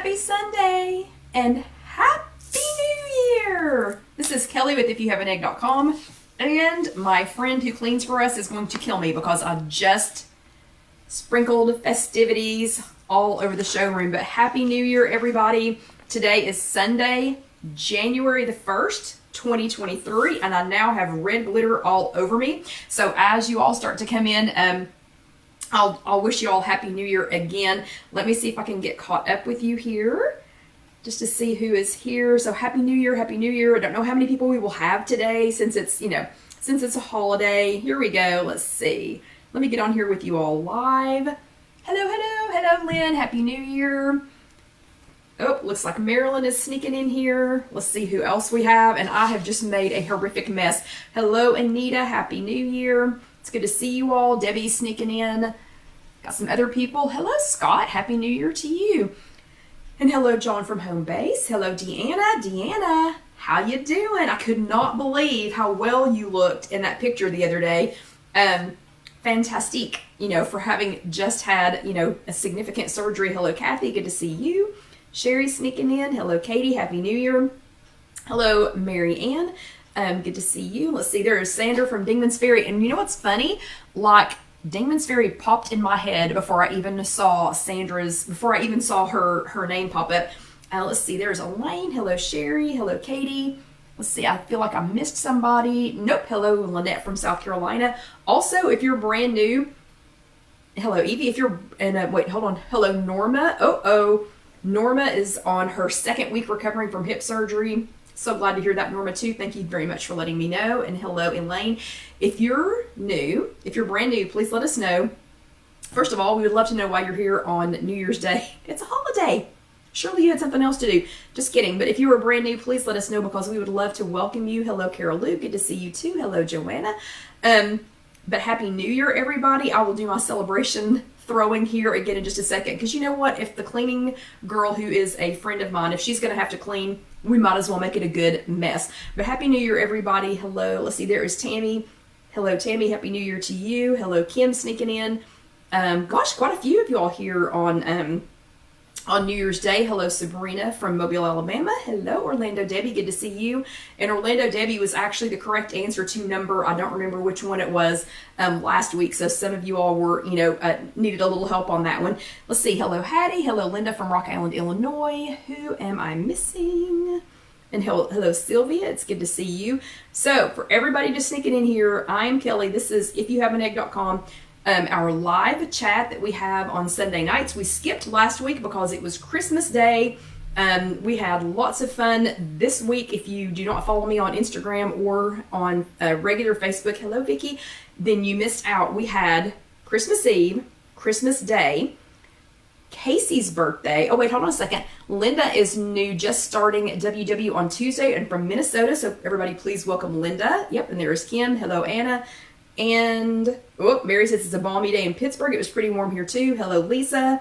Happy Sunday and Happy New Year! This is Kelly with IfYouHaveAnEgg.com, and my friend who cleans for us is going to kill me because I just sprinkled festivities all over the showroom. But Happy New Year, everybody. Today is Sunday, January the 1st, 2023, and I now have red glitter all over me. So as you all start to come in, I'll wish you all Happy New Year again. Let me see if I can get caught up with you here just to see who is here. So Happy New Year, Happy New Year. I don't know how many people we will have today since it's, since it's a holiday. Here we go. Let's see. Let me get on here with you all live. Hello, Lynn. Happy New Year. Oh, looks like Marilyn is sneaking in here. Let's see who else we have. And I have just made a horrific mess. Hello, Anita. Happy New Year. It's good to see you all. Debbie's sneaking in. Got some other people. Hello, Scott. Happy New Year to you. And hello, John from Home Base. Hello, Deanna. Deanna, how you doing? I could not believe how well you looked in that picture the other day. Fantastic, for having just had, a significant surgery. Hello, Kathy. Good to see you. Sherry sneaking in. Hello, Katie. Happy New Year. Hello, Mary Ann. Good to see you. Let's see, there is Sandra from Dingman's Ferry. And you know what's funny? Like, Dingman's Ferry popped in my head before I even saw her name pop up. Let's see, there's Elaine. Hello, Sherry. Hello, Katie. Let's see, I feel like I missed somebody. Nope. Hello, Lynette from South Carolina. Also, if you're brand new, hello, Evie. If you're, wait, hold on. Hello, Norma. Norma is on her second week recovering from hip surgery. So glad to hear that, Norma, too. Thank you very much for letting me know. And hello, Elaine. If you're brand new, please let us know. First of all, we would love to know why you're here on New Year's Day. It's a holiday. Surely you had something else to do. Just kidding. But if you are brand new, please let us know because we would love to welcome you. Hello, Carol Lou. Good to see you, too. Hello, Joanna. But Happy New Year, everybody. I will do my celebration throwing here again in just a second. Because you know what? If the cleaning girl who is a friend of mine, if she's going to have to clean, we might as well make it a good mess. But Happy New Year, everybody. Hello. Let's see. There is Tammy. Hello, Tammy. Happy New Year to you. Hello, Kim sneaking in. Gosh, quite a few of you all here on New Year's Day. Hello, Sabrina from Mobile, Alabama. Hello, Orlando Debbie. Good to see you. And Orlando Debbie was actually the correct answer to number, I don't remember which one it was, last week. So some of you all were, needed a little help on that one. Let's see. Hello, Hattie. Hello, Linda from Rock Island, Illinois. Who am I missing? And hello, Sylvia. It's good to see you. So for everybody just sneaking in here, I'm Kelly. This is IfYouHaveAnEgg.com. Our live chat that we have on Sunday nights. We skipped last week because it was Christmas Day. We had lots of fun this week. If you do not follow me on Instagram or on regular Facebook, hello, Vicky, then you missed out. We had Christmas Eve, Christmas Day, Casey's birthday. Oh, wait, hold on a second. Linda is new, just starting WW on Tuesday and from Minnesota. So everybody, please welcome Linda. Yep, and there's Kim. Hello, Anna. And, Mary says it's a balmy day in Pittsburgh. It was pretty warm here too. Hello, Lisa.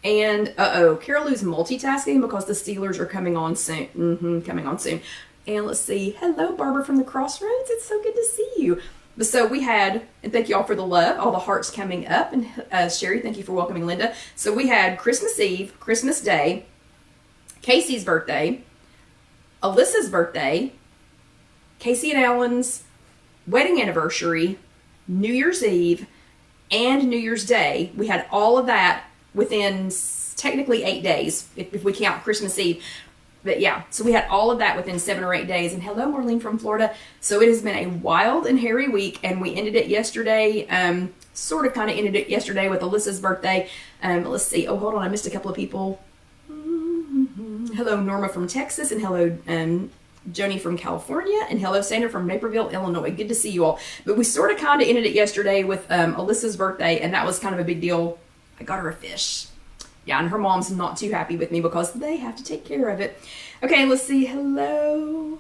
And, Carol Lou's multitasking because the Steelers are coming on soon. Coming on soon. And let's see. Hello, Barbara from the Crossroads. It's so good to see you. So we had, and thank you all for the love, all the hearts coming up. And Sherry, thank you for welcoming Linda. So we had Christmas Eve, Christmas Day, Casey's birthday, Alyssa's birthday, Casey and Alan's wedding anniversary, New Year's Eve, and New Year's Day. We had all of that within technically 8 days, if we count Christmas Eve. But yeah, so we had all of that within 7 or 8 days. And hello, Marlene from Florida. So it has been a wild and hairy week, and we ended it yesterday, kind of ended it yesterday with Alyssa's birthday. Let's see. Oh, hold on. I missed a couple of people. Hello, Norma from Texas, and hello, Joni from California, and hello, Sandra from Naperville, Illinois. Good to see you all. But we sort of kind of ended it yesterday with Alyssa's birthday, and that was kind of a big deal. I got her a fish. Yeah, and her mom's not too happy with me because they have to take care of it. Okay, let's see. Hello.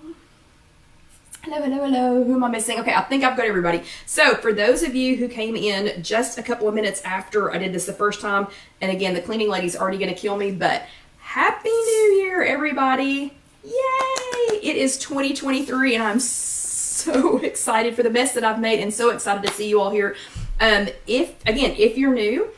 Who am I missing? Okay, I think I've got everybody. So for those of you who came in just a couple of minutes after I did this the first time, and again, the cleaning lady's already going to kill me, but Happy New Year, everybody. Yay! It is 2023, and I'm so excited for the mess that I've made and so excited to see you all here. If you're new,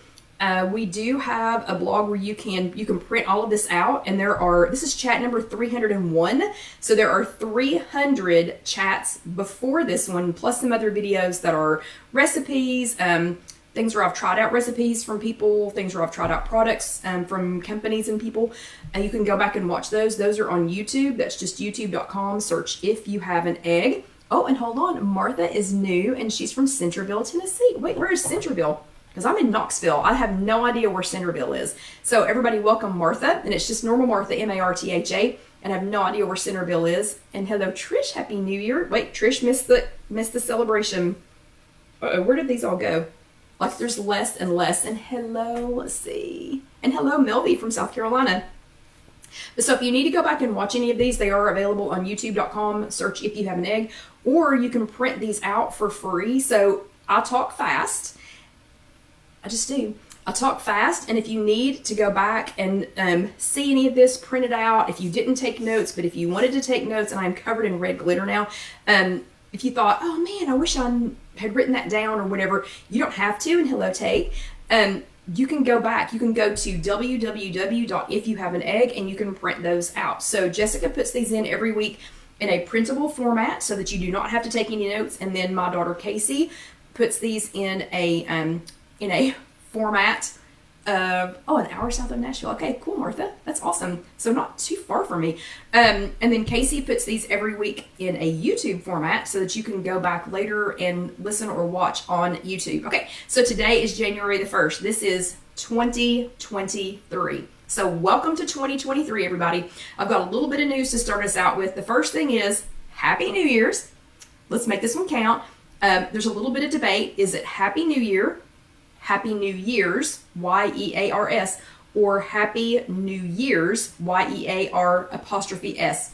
We do have a blog where you can print all of this out, and this is chat number 301. So there are 300 chats before this one, plus some other videos that are recipes, things where I've tried out recipes from people, things where I've tried out products from companies and people. And you can go back and watch those. Those are on YouTube. That's just youtube.com. Search If You Have an Egg. Oh, and hold on. Martha is new, and she's from Centerville, Tennessee. Wait, where is Centerville? Because I'm in Knoxville. I have no idea where Centerville is. So everybody welcome Martha, and it's just normal Martha, M-A-R-T-H-A, and I have no idea where Centerville is. And hello, Trish. Happy New Year. Wait, Trish missed the celebration. Uh-oh, where did these all go? Like there's less and less. And hello, let's see. And hello, Melvie from South Carolina. So if you need to go back and watch any of these, they are available on youtube.com. Search If You Have an Egg. Or you can print these out for free. So I talk fast. I just do. I talk fast, and if you need to go back and see any of this, print it out. If you didn't take notes, but if you wanted to take notes, and I'm covered in red glitter now, if you thought, oh man, I wish I had written that down or whatever, you don't have to, and hello, Tate. You can go back. You can go to www.ifyouhaveanegg, and you can print those out. So Jessica puts these in every week in a printable format so that you do not have to take any notes, and then my daughter Casey puts these in a format of, an hour south of Nashville. Okay, cool, Martha. That's awesome. So not too far from me. And then Casey puts these every week in a YouTube format so that you can go back later and listen or watch on YouTube. Okay, so today is January the 1st. This is 2023. So welcome to 2023, everybody. I've got a little bit of news to start us out with. The first thing is Happy New Year's. Let's make this one count. There's a little bit of debate. Is it Happy New Year, Happy New Year's, Y-E-A-R-S, or Happy New Year's, Y-E-A-R''S?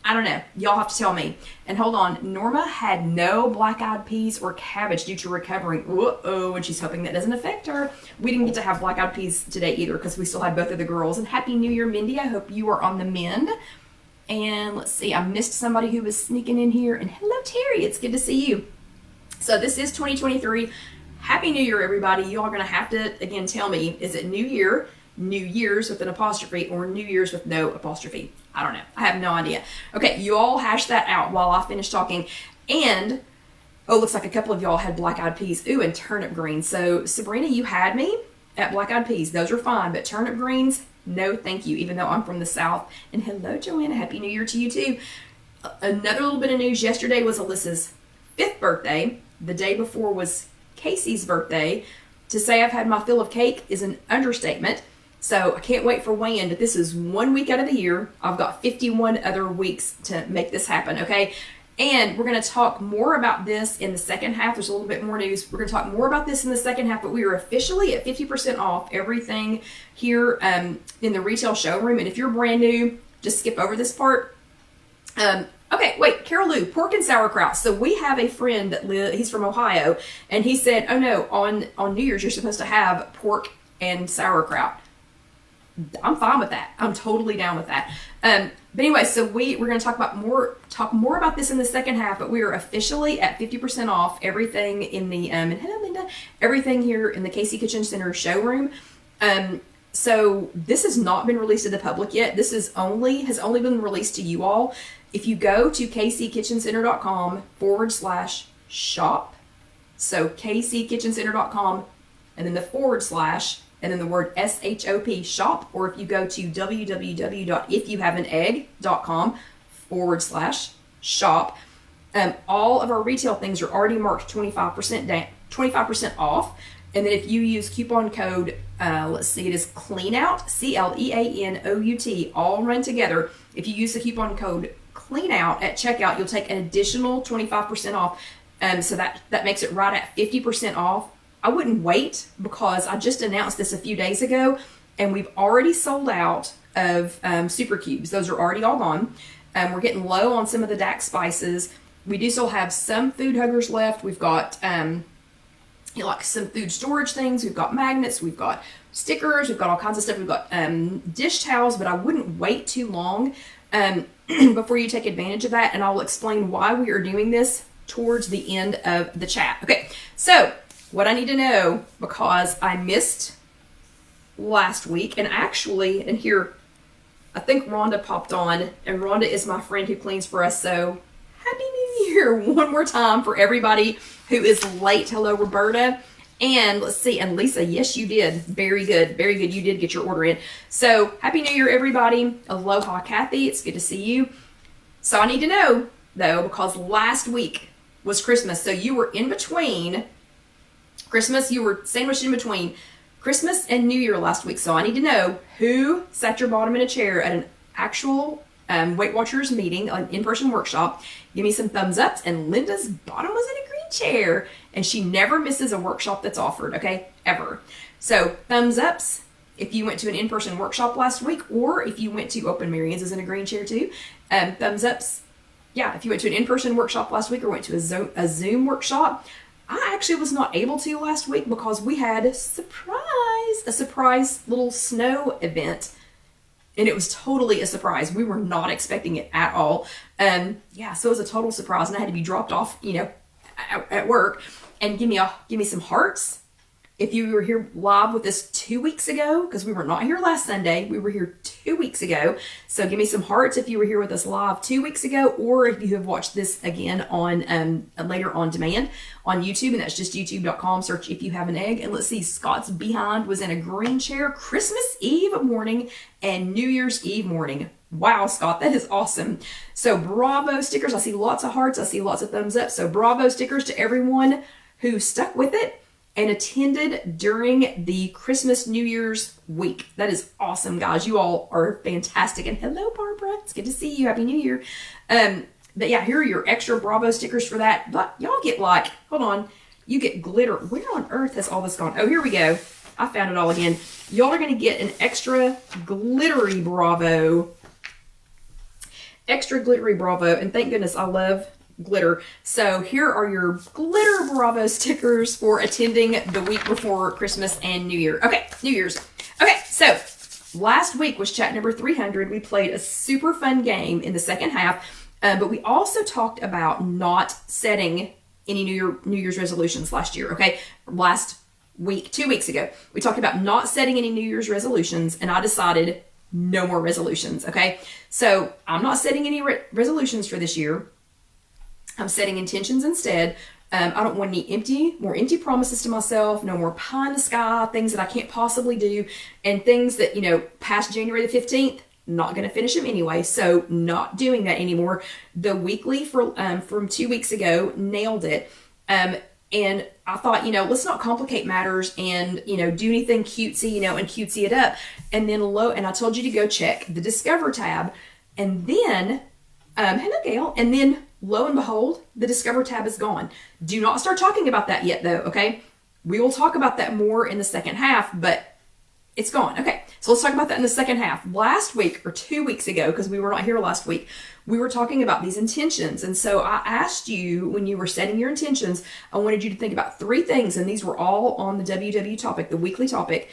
I don't know. Y'all have to tell me. And hold on. Norma had no black-eyed peas or cabbage due to recovering. Uh-oh, and she's hoping that doesn't affect her. We didn't get to have black-eyed peas today either because we still had both of the girls. And Happy New Year, Mindy. I hope you are on the mend. And let's see. I missed somebody who was sneaking in here. And hello, Terry. It's good to see you. So this is 2023. Happy New Year, everybody. You all are going to have to, again, tell me, is it New Year, New Year's with an apostrophe, or New Year's with no apostrophe? I don't know. I have no idea. Okay, you all hash that out while I finish talking. And, looks like a couple of y'all had black-eyed peas. Ooh, and turnip greens. So, Sabrina, you had me at black-eyed peas. Those are fine, but turnip greens, no thank you, even though I'm from the South. And hello, Joanna. Happy New Year to you, too. Another little bit of news. Yesterday was Alyssa's 5th birthday. The day before was Casey's birthday. To say I've had my fill of cake is an understatement. So I can't wait for weigh-in, but this is 1 week out of the year. I've got 51 other weeks to make this happen, okay? And we're going to talk more about this in the second half. There's a little bit more news. We're going to talk more about this in the second half, but we are officially at 50% off everything here in the retail showroom. And if you're brand new, just skip over this part. Okay, wait, Carol Lou, pork and sauerkraut. So we have a friend that he's from Ohio, and he said, oh no, on New Year's you're supposed to have pork and sauerkraut. I'm fine with that. I'm totally down with that. But anyway, so we're going to talk more about this in the second half, but we are officially at 50% off everything in the, and hello Linda, everything here in the Casey Kitchen Center showroom. So this has not been released to the public yet. This has only been released to you all. If you go to kckitchencenter.com/shop, so kckitchencenter.com and then the / and then the word SHOP, shop, or if you go to www.ifyouhaveanegg.com /shop, all of our retail things are already marked 25% off. And then if you use coupon code, let's see, it is CLEANOUT, CLEANOUT, all run together. If you use the coupon code CLEANOUT at checkout, you'll take an additional 25% off. So that makes it right at 50% off. I wouldn't wait because I just announced this a few days ago and we've already sold out of super cubes. Those are already all gone. We're getting low on some of the DAX spices. We do still have some food huggers left. We've got like some food storage things. We've got magnets. We've got stickers. We've got all kinds of stuff. We've got dish towels, but I wouldn't wait too long before you take advantage of that. And I'll explain why we are doing this towards the end of the chat. Okay, so what I need to know, because I missed last week, and actually, and here, I think Rhonda popped on, and Rhonda is my friend who cleans for us, so Happy New Year one more time for everybody who is late. Hello, Roberta. And let's see, and Lisa, yes, you did. Very good, very good. You did get your order in. So, Happy New Year, everybody. Aloha, Kathy. It's good to see you. So, I need to know, though, because last week was Christmas, so you were in between Christmas, you were sandwiched in between Christmas and New Year last week. So I need to know who sat your bottom in a chair at an actual Weight Watchers meeting, an in-person workshop. Give me some thumbs ups. And Linda's bottom was in a green chair. And she never misses a workshop that's offered, okay? Ever. So thumbs ups if you went to an in-person workshop last week, or if you went to Open Marion's is in a green chair too. Thumbs ups, yeah, if you went to an in-person workshop last week or went to a Zoom workshop. I actually was not able to last week because we had a surprise little snow event, and it was totally a surprise. We were not expecting it at all. Yeah, so it was a total surprise, and I had to be dropped off, at work. And give me some hearts if you were here live with us 2 weeks ago, because we were not here last Sunday. We were here 2 weeks ago. So give me some hearts if you were here with us live 2 weeks ago, or if you have watched this again on later on demand on YouTube, and that's just youtube.com. Search If You Have an Egg. And let's see, Scott's behind was in a green chair Christmas Eve morning and New Year's Eve morning. Wow, Scott, that is awesome. So bravo stickers. I see lots of hearts. I see lots of thumbs up. So bravo stickers to everyone who stuck with it and attended during the Christmas New Year's week. That is awesome, guys. You all are fantastic. And hello, Barbara. It's good to see you. Happy New Year. But yeah, here are your extra Bravo stickers for that. But y'all get hold on. You get glitter. Where on earth has all this gone? Oh, here we go. I found it all again. Y'all are going to get an extra glittery Bravo. Extra glittery Bravo. And thank goodness I love glitter. So here are your glitter Bravo stickers for attending the week before Christmas and New Year. Okay, New Year's. Okay, so last week was chat number 300. We played a super fun game in the second half, but we also talked about not setting any New Year's resolutions last year. Okay, last week, 2 weeks ago, we talked about not setting any New Year's resolutions, and I decided no more resolutions. Okay, so I'm not setting any resolutions for this year. I'm setting intentions instead. I don't want any more empty promises to myself, no more pie in the sky, things that I can't possibly do, and things that, past January the 15th, not going to finish them anyway, so not doing that anymore. The weekly from 2 weeks ago nailed it. And I thought, let's not complicate matters and, do anything cutesy, and cutesy it up. And then and I told you to go check the Discover tab. And then, hello, Gail. And then, lo and behold, the Discover tab is gone. Do not start talking about that yet, though, okay? We will talk about that more in the second half, but it's gone. Okay, so let's talk about that in the second half. Last week, or 2 weeks ago, because we were not here last week, we were talking about these intentions. And so I asked you, when you were setting your intentions, I wanted you to think about 3 things, and these were all on the WW topic, the weekly topic.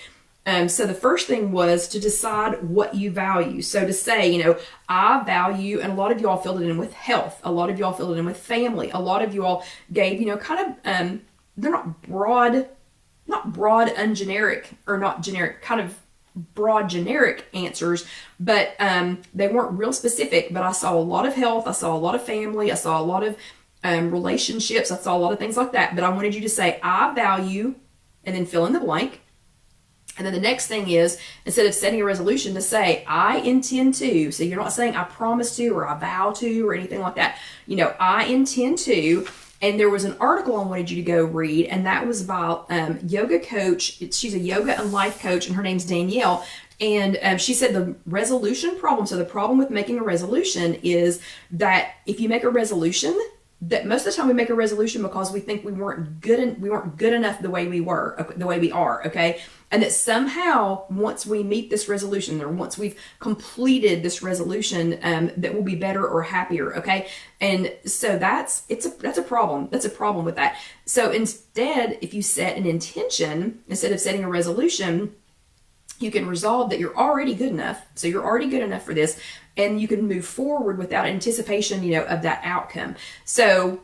So the first thing was to decide what you value. So to say, I value, and a lot of y'all filled it in with health. A lot of y'all filled it in with family. A lot of y'all gave, they're not broad, ungeneric, or not generic, kind of broad generic answers, but they weren't real specific. But I saw a lot of health. I saw a lot of family. I saw a lot of relationships. I saw a lot of things like that. But I wanted you to say, I value, and then fill in the blank. And then the next thing is, instead of setting a resolution, to say, I intend to. So you're not saying I promise to, or I vow to, or anything like that. I intend to. And there was an article I wanted you to go read, and that was about yoga coach. She's a yoga and life coach, and her name's Danielle. And she said the resolution problem, so the problem with making a resolution is that if you make a resolution, that most of the time we make a resolution because we think we weren't good enough the way we are, okay? And that somehow once we meet this resolution, or once we've completed this resolution, that we'll be better or happier, okay? And so that's a problem. That's a problem with that. So instead, if you set an intention instead of setting a resolution, you can resolve that you're already good enough. So you're already good enough for this, and you can move forward without anticipation, of that outcome. So,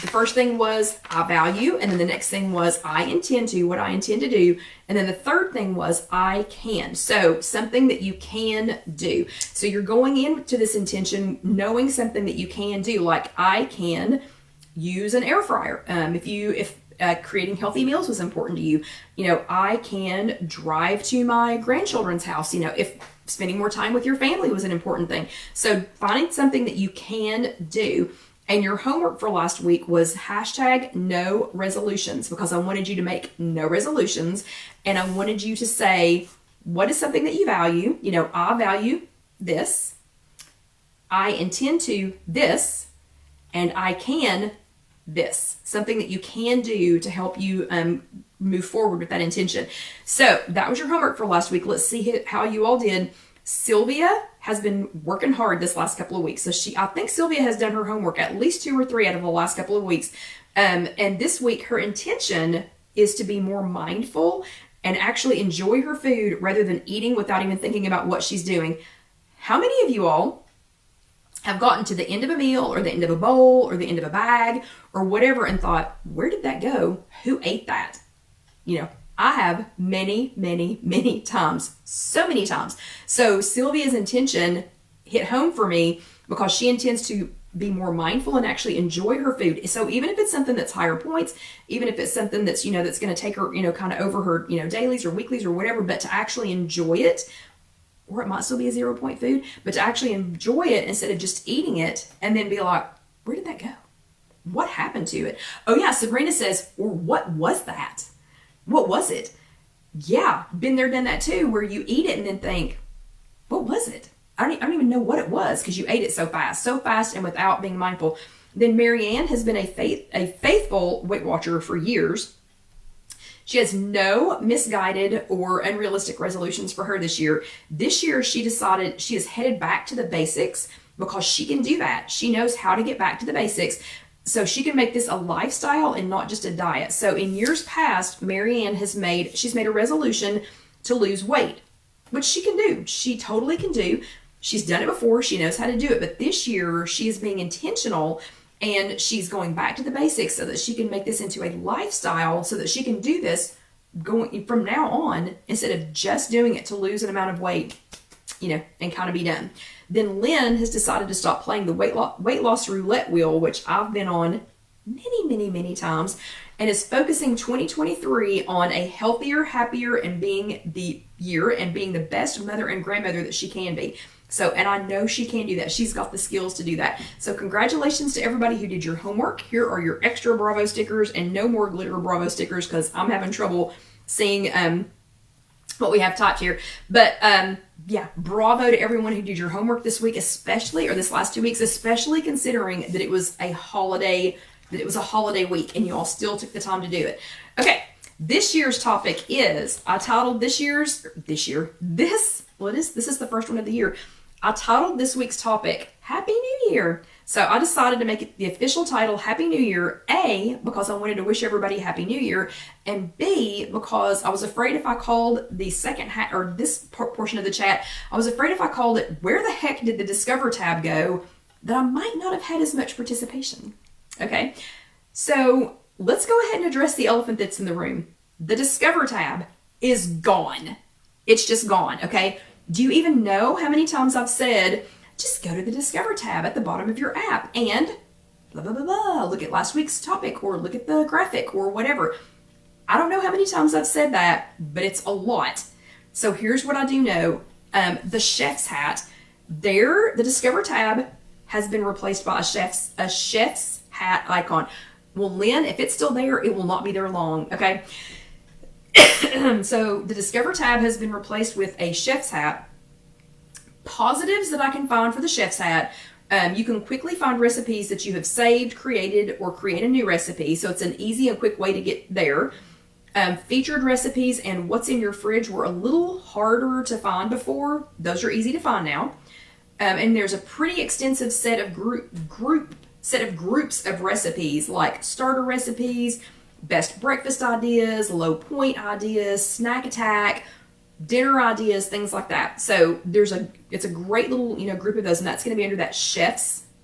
The first thing was I value, and then the next thing was I intend to, what I intend to do, and then the third thing was I can. So something that you can do. So you're going into this intention knowing something that you can do, like I can use an air fryer. If creating healthy meals was important to you, I can drive to my grandchildren's house. If spending more time with your family was an important thing. So finding something that you can do. And your homework for last week was #no resolutions, because I wanted you to make no resolutions, and I wanted you to say, what is something that you value? I value this, I intend to this, and I can this. Something that you can do to help you move forward with that intention. So that was your homework for last week. Let's see how you all did. Sylvia has been working hard this last couple of weeks. So I think Sylvia has done her homework at least 2 or 3 out of the last couple of weeks. And this week, her intention is to be more mindful and actually enjoy her food rather than eating without even thinking about what she's doing. How many of you all have gotten to the end of a meal or the end of a bowl or the end of a bag or whatever and thought, where did that go? Who ate that? I have many, many, many times, so many times. So Sylvia's intention hit home for me because she intends to be more mindful and actually enjoy her food. So even if it's something that's higher points, even if it's something that's, that's going to take her, kind of over her, dailies or weeklies or whatever, but to actually enjoy it, or it might still be a 0-point food, but to actually enjoy it instead of just eating it and then be like, where did that go? What happened to it? Oh yeah, Sabrina says, or what was that? What was it? Yeah, been there, done that too, where you eat it and then think, what was it? I don't even know what it was because you ate it so fast and without being mindful. Then Marianne has been a faithful Weight Watcher for years. She has no misguided or unrealistic resolutions for her this year. This year, she decided she is headed back to the basics because she can do that. She knows how to get back to the basics. So she can make this a lifestyle and not just a diet. So in years past, Marianne she's made a resolution to lose weight, which she can do. She totally can do. She's done it before. She knows how to do it. But this year, she is being intentional and she's going back to the basics so that she can make this into a lifestyle so that she can do this going from now on instead of just doing it to lose an amount of weight, and kind of be done. Then Lynn has decided to stop playing the weight loss roulette wheel, which I've been on many, many, many times, and is focusing 2023 on a healthier, happier, and being the best mother and grandmother that she can be. So, and I know she can do that. She's got the skills to do that. So congratulations to everybody who did your homework. Here are your extra Bravo stickers, and no more glitter Bravo stickers because I'm having trouble seeing what we have typed here. But yeah, bravo to everyone who did your homework this week, especially, or this last 2 weeks, especially considering that it was a holiday week and you all still took the time to do it. Okay, this year's topic is, I titled this is the first one of the year. I titled this week's topic, Happy New Year. So I decided to make it the official title, Happy New Year, A, because I wanted to wish everybody Happy New Year, and B, because I was afraid if I called the second or this portion of the chat, I was afraid if I called it, Where the Heck Did the Discover tab go, that I might not have had as much participation. Okay, so let's go ahead and address the elephant that's in the room. The Discover tab is gone. It's just gone, okay? Do you even know how many times I've said, just go to the Discover tab at the bottom of your app and blah, blah, blah, blah. Look at last week's topic or look at the graphic or whatever. I don't know how many times I've said that, but it's a lot. So here's what I do know. The chef's hat, the Discover tab has been replaced by a chef's hat icon. Well, Lynn, if it's still there, it will not be there long, okay? So the Discover tab has been replaced with a chef's hat. Positives that I can find for the chef's hat, you can quickly find recipes that you have saved, created, or create a new recipe. So it's an easy and quick way to get there. Featured recipes and what's in your fridge were a little harder to find before. Those are easy to find now. And there's a pretty extensive set of groups of recipes, like starter recipes, best breakfast ideas, low point ideas, snack attack, dinner ideas, things like that. So it's a great little, group of those, and that's going to be under that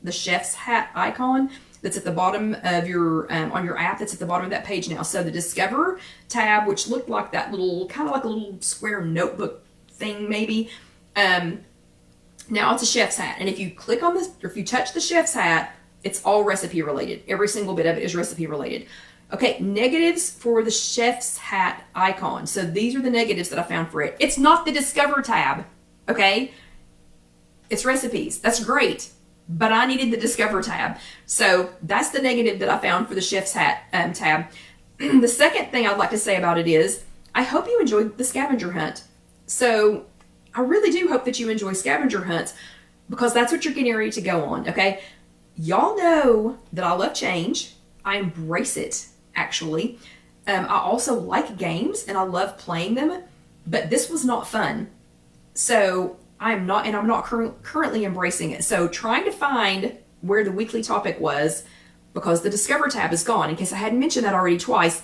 the chef's hat icon. that's at the bottom of your, on your app, that's at the bottom of that page now. So the Discover tab, which looked like that little, kind of like a little square notebook thing maybe, now it's a chef's hat. And if you click on this, or if you touch the chef's hat, it's all recipe related. Every single bit of it is recipe related. Okay, negatives for the chef's hat icon. So these are the negatives that I found for it. It's not the Discover tab, okay? It's recipes. That's great. But I needed the Discover tab. So that's the negative that I found for the chef's hat tab. The second thing I'd like to say about it is, I hope you enjoyed the scavenger hunt. So I really do hope that you enjoy scavenger hunts, because that's what you're getting ready to go on, okay? Y'all know that I love change. I embrace it, actually. I also like games and I love playing them, but this was not fun. So I'm not currently embracing it. So trying to find where the weekly topic was, because the Discover tab is gone, in case I hadn't mentioned that already twice,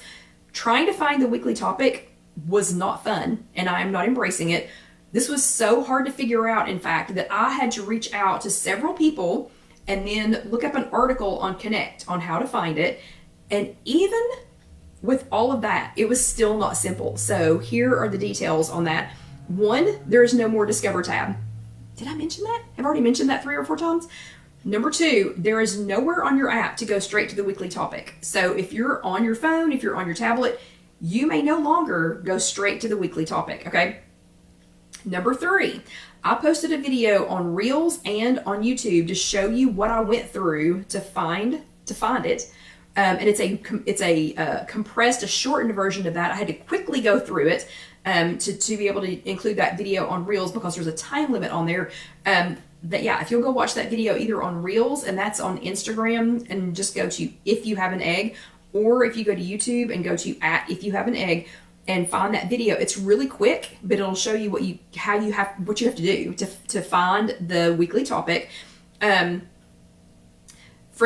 trying to find the weekly topic was not fun, and I am not embracing it. This was so hard to figure out, in fact, that I had to reach out to several people and then look up an article on Connect on how to find it. And even with all of that, it was still not simple. So here are the details on that. One, there is no more Discover tab. Did I mention that? I've already mentioned that 3 or 4 times. Number 2, there is nowhere on your app to go straight to the weekly topic. So if you're on your phone, if you're on your tablet, you may no longer go straight to the weekly topic, okay? Number 3, I posted a video on Reels and on YouTube to show you what I went through to find it. And it's a compressed, a shortened version of that. I had to quickly go through it to be able to include that video on Reels, because there's a time limit on there. But yeah, if you'll go watch that video either on Reels, and that's on Instagram, and just go to If You Have an Egg, or if you go to YouTube and go to @IfYouHaveAnEgg and find that video. It's really quick, but it'll show you what you have to do to find the weekly topic. From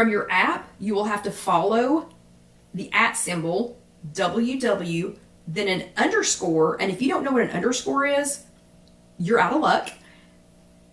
your app, you will have to follow the @ symbol, WW, then an underscore, and if you don't know what an underscore is, you're out of luck.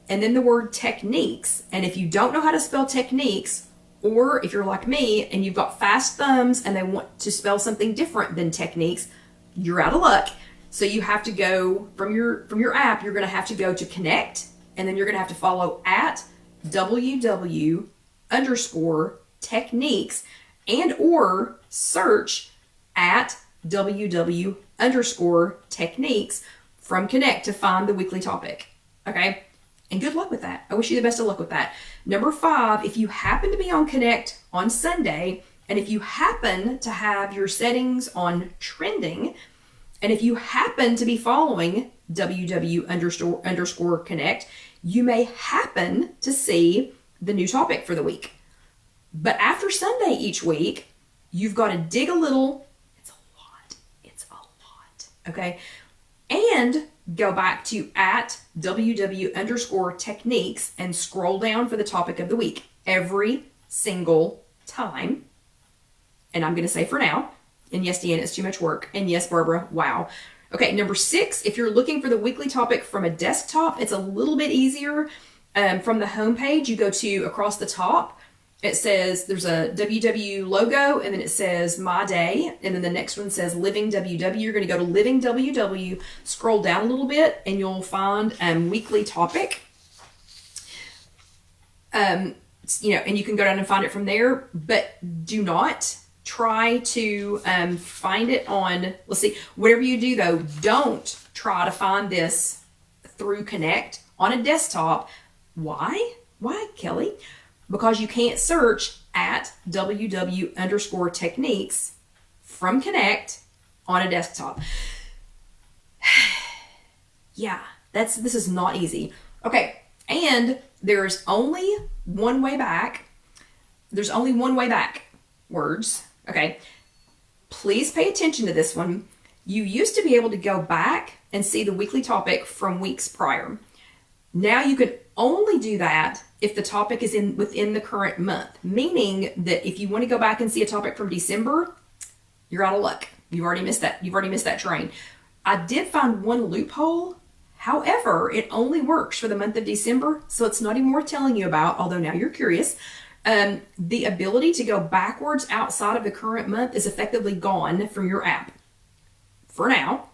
And then the word techniques, and if you don't know how to spell techniques, or if you're like me and you've got fast thumbs and they want to spell something different than techniques, you're out of luck. So you have to go from your app, you're going to have to go to Connect, and then you're going to have to follow @WW_techniques, and or search @WW_techniques from Connect to find the weekly topic. Okay? And good luck with that. I wish you the best of luck with that. Number 5, if you happen to be on Connect on Sunday, and if you happen to have your settings on trending, and if you happen to be following WW_Connect, you may happen to see the new topic for the week. But after Sunday each week, you've got to dig a little. It's a lot, okay? And go back to @WW_techniques and scroll down for the topic of the week every single time. And I'm going to say for now, and yes, Deanna, it's too much work. And yes, Barbara, wow. Okay, number 6, if you're looking for the weekly topic from a desktop, it's a little bit easier. From the home page, you go to across the top. It says there's a WW logo, and then it says My Day, and then the next one says Living WW. You're going to go to Living WW, scroll down a little bit, and you'll find weekly topic. And you can go down and find it from there, but do not try to find it on, let's see, whatever you do though, don't try to find this through Connect on a desktop. Why? Why, Kelly? Because you can't search @WW_techniques from Connect on a desktop. Yeah, this is not easy. Okay, and there's only one way back. There's only one way back words. Okay, please pay attention to this one. You used to be able to go back and see the weekly topic from weeks prior. Now you can only do that if the topic is within the current month, meaning that if you want to go back and see a topic from December, you're out of luck. You've already missed that. You've already missed that train. I did find one loophole. However, it only works for the month of December, so it's not even worth telling you about, although now you're curious. the ability to go backwards outside of the current month is effectively gone from your app for now.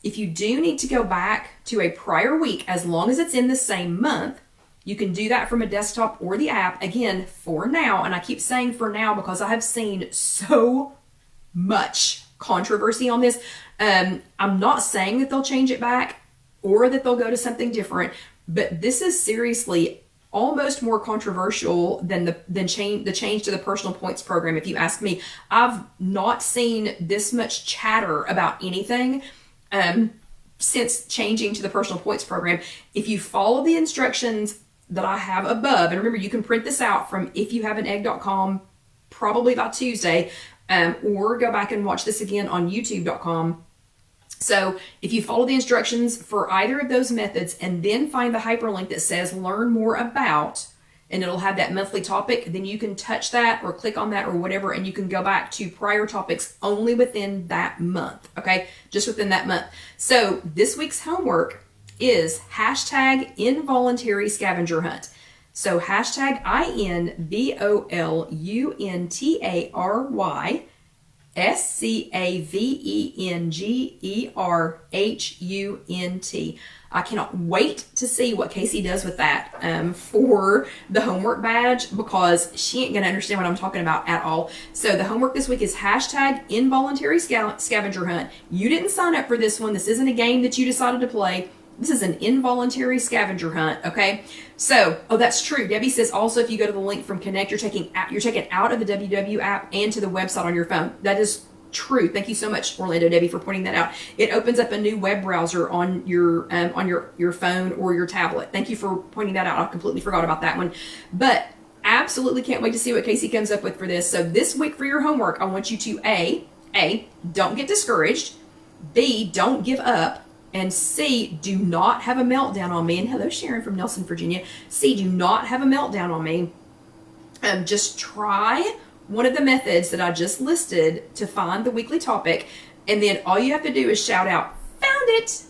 If you do need to go back to a prior week, as long as it's in the same month, you can do that from a desktop or the app, again, for now. And I keep saying for now because I have seen so much controversy on this. I'm not saying that they'll change it back or that they'll go to something different, but this is seriously almost more controversial than the change to the personal points program. If you ask me, I've not seen this much chatter about anything since changing to the personal points program. If you follow the instructions that I have above, and remember, you can print this out from IfYouHaveAnEgg.com probably by Tuesday, or go back and watch this again on YouTube.com. So if you follow the instructions for either of those methods and then find the hyperlink that says learn more about, and it'll have that monthly topic, then you can touch that or click on that or whatever, and you can go back to prior topics only within that month, okay? Just within that month. So this week's homework is hashtag involuntary scavenger hunt. So hashtag InVoluntary SCAVENGERHUNT. I cannot wait to see what Casey does with that for the homework badge, because she ain't gonna understand what I'm talking about at all. So the homework this week is hashtag involuntary scavenger hunt. You didn't sign up for this one. This isn't a game that you decided to play. This is an involuntary scavenger hunt, okay? So, oh, that's true. Debbie says also if you go to the link from Connect, you're taken out of the WW app and to the website on your phone. That is true. Thank you so much, Orlando Debbie, for pointing that out. It opens up a new web browser on your phone or your tablet. Thank you for pointing that out. I completely forgot about that one. But absolutely can't wait to see what Casey comes up with for this. So this week for your homework, I want you to A, don't get discouraged. B, don't give up. And C, do not have a meltdown on me. And hello, Sharon from Nelson, Virginia. C, do not have a meltdown on me. Just try one of the methods that I just listed to find the weekly topic. And then all you have to do is shout out, found it,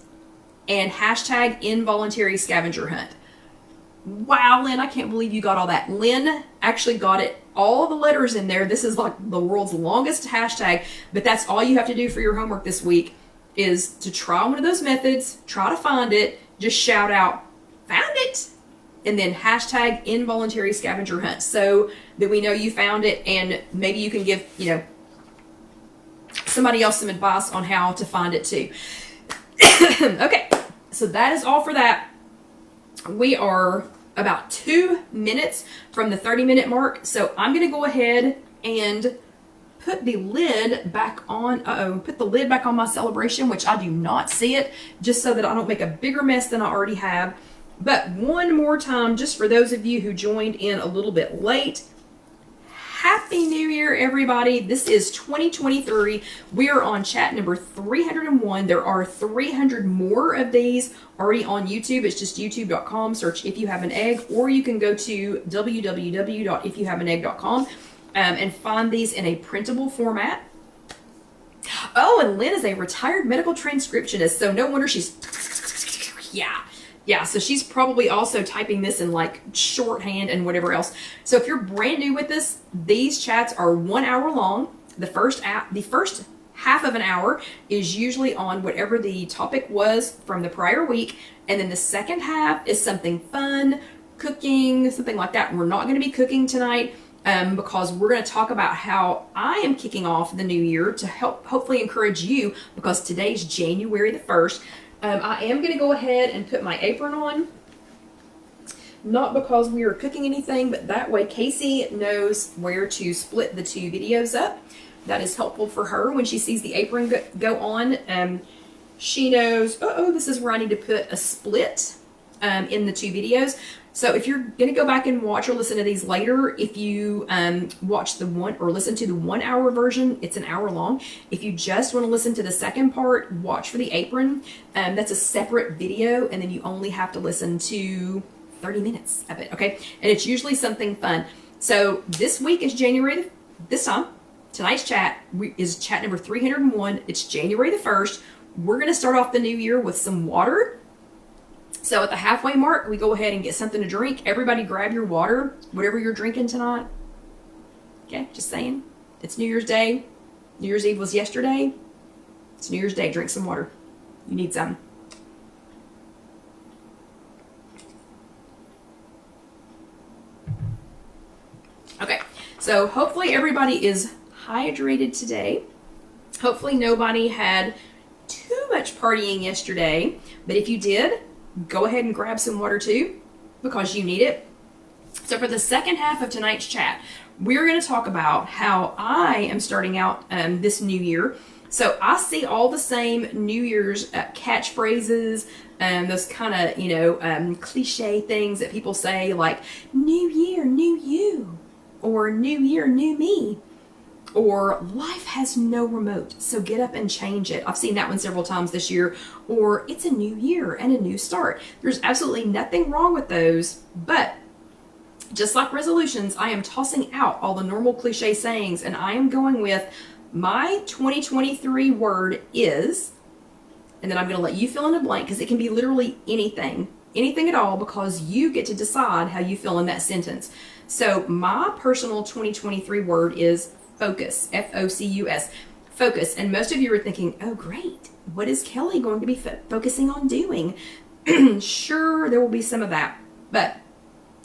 and hashtag involuntary scavenger hunt. Wow, Lynn, I can't believe you got all that. Lynn actually got it, all the letters in there. This is like the world's longest hashtag, but that's all you have to do for your homework this week, is to try one of those methods, try to find it, just shout out, found it, and then hashtag involuntary scavenger hunt so that we know you found it, and maybe you can give, somebody else some advice on how to find it too. Okay, so that is all for that. We are about 2 minutes from the 30-minute mark, so I'm going to go ahead and put the lid back on, put the lid back on my celebration, which I do not see it, just so that I don't make a bigger mess than I already have. But one more time, just for those of you who joined in a little bit late, Happy New Year, everybody. This is 2023. We are on chat number 301. There are 300 more of these already on YouTube. It's just youtube.com, search If You Have an Egg, or you can go to www.ifyouhaveanegg.com and find these in a printable format. Oh, and Lynn is a retired medical transcriptionist, so no wonder she's, yeah, so she's probably also typing this in like shorthand and whatever else. So if you're brand new with this, these chats are 1 hour long. The first half of an hour is usually on whatever the topic was from the prior week, and then the second half is something fun, cooking, something like that. We're not going to be cooking tonight. Because we're going to talk about how I am kicking off the new year to help hopefully encourage you, because today's January the 1st. I am going to go ahead and put my apron on, not because we are cooking anything, but that way Casey knows where to split the two videos up. That is helpful for her when she sees the apron go on. She knows, this is where I need to put a split in the two videos. So if you're going to go back and watch or listen to these later, if you watch the one or listen to the 1 hour version, it's an hour long. If you just want to listen to the second part, watch for the apron. That's a separate video, and then you only have to listen to 30 minutes of it, okay? And it's usually something fun. So this week is January, tonight's chat is chat number 301. It's January the 1st. We're going to start off the new year with some water, So at the halfway mark, we go ahead and get something to drink. Everybody grab your water, whatever you're drinking tonight. Okay, just saying. It's New Year's Day. New Year's Eve was yesterday. It's New Year's Day. Drink some water. You need some. Okay, so hopefully everybody is hydrated today. Hopefully nobody had too much partying yesterday, but if you did, go ahead and grab some water too, because you need it. So for the second half of tonight's chat, we're going to talk about how I am starting out this new year. So I see all the same New Year's catchphrases, those kind of, cliche things that people say, like, New Year, New You, or New Year, New Me, or life has no remote, so get up and change it. I've seen that one several times this year. Or it's a new year and a new start. There's absolutely nothing wrong with those, but just like resolutions, I am tossing out all the normal cliche sayings, and I am going with my 2023 word is, and then I'm going to let you fill in a blank, because it can be literally anything at all, because you get to decide how you fill in that sentence. So my personal 2023 word is focus, F-O-C-U-S, focus. And most of you are thinking, oh great, what is Kelly going to be focusing on doing? Sure, there will be some of that, but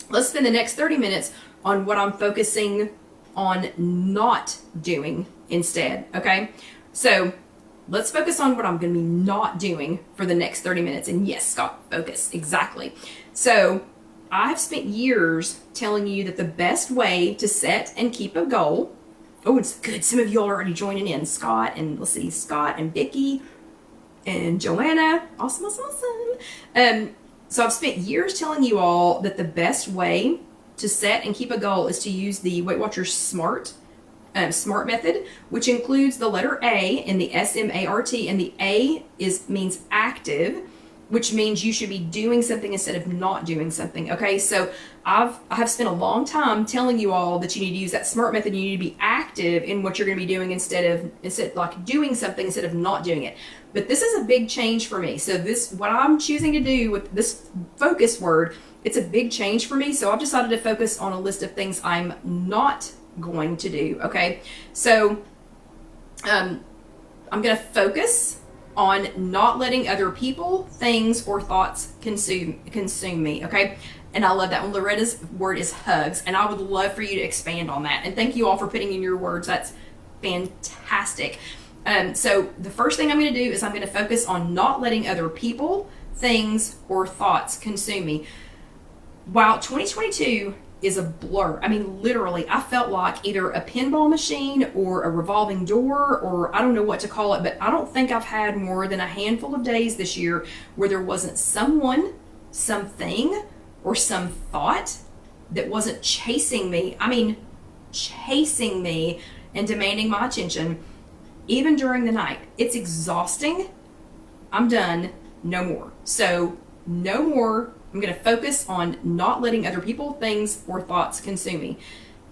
let's spend the next 30 minutes on what I'm focusing on not doing instead, okay? So let's focus on what I'm going to be not doing for the next 30 minutes. And yes, Scott, focus, exactly. So I've spent years telling you that the best way to set and keep a goal, oh, it's good. Some of you are already joining in. Scott and Vicky and Joanna. Awesome. So I've spent years telling you all that the best way to set and keep a goal is to use the Weight Watchers SMART method, which includes the letter A in the SMART, and the A means active, which means you should be doing something instead of not doing something. Okay, so I have spent a long time telling you all that you need to use that SMART method. You need to be active in what you're going to be doing instead like doing something instead of not doing it. But this is a big change for me. So what I'm choosing to do with this focus word, it's a big change for me. So I've decided to focus on a list of things I'm not going to do. Okay, so I'm going to focus on not letting other people, things, or thoughts consume me, okay? And I love that one. Loretta's word is hugs, and I would love for you to expand on that. And thank you all for putting in your words. That's fantastic. So the first thing I'm going to do is I'm going to focus on not letting other people, things, or thoughts consume me. While 2022 is a blur, I mean, literally, I felt like either a pinball machine or a revolving door, or I don't know what to call it, but I don't think I've had more than a handful of days this year where there wasn't someone, something, or some thought that wasn't chasing me. I mean, chasing me and demanding my attention, even during the night. It's exhausting. I'm done. No more. So, no more. I'm going to focus on not letting other people, things, or thoughts consume me.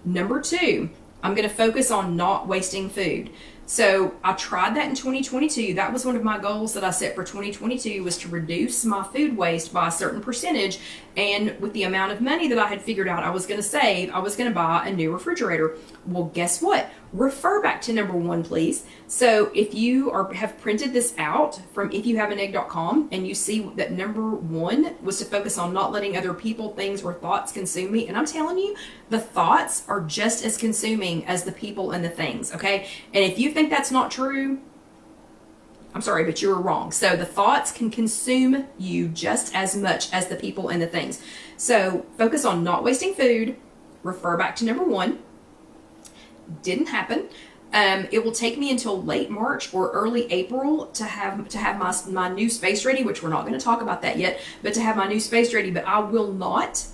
Number 2, I'm going to focus on not wasting food. So I tried that in 2022. That was one of my goals that I set for 2022, was to reduce my food waste by a certain percentage. And with the amount of money that I had figured out I was going to save, I was going to buy a new refrigerator. Well, guess what? Refer back to number 1, please. So if you have printed this out from IfYouHaveAnEgg.com, and you see that number 1 was to focus on not letting other people, things, or thoughts consume me. And I'm telling you, the thoughts are just as consuming as the people and the things, okay? And if you think that's not true, I'm sorry, but you're wrong. So the thoughts can consume you just as much as the people and the things. So focus on not wasting food. Refer back to number 1. Didn't happen. It will take me until late March or early April to have my new space ready, which we're not going to talk about that yet, but to have my new space ready. But I will not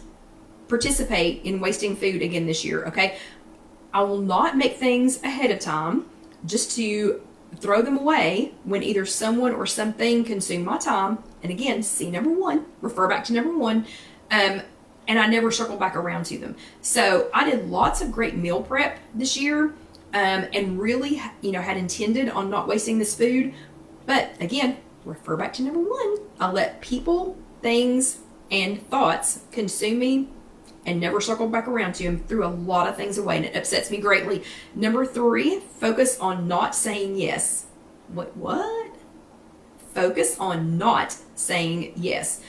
participate in wasting food again this year, okay? I will not make things ahead of time just to throw them away when either someone or something consume my time. And again, see number 1, refer back to number 1. And I never circle back around to them. So I did lots of great meal prep this year, and really, had intended on not wasting this food. But again, refer back to number 1. I let people, things and thoughts consume me and never circle back around to them, threw a lot of things away, and it upsets me greatly. Number 3, focus on not saying yes. What? Focus on not saying yes.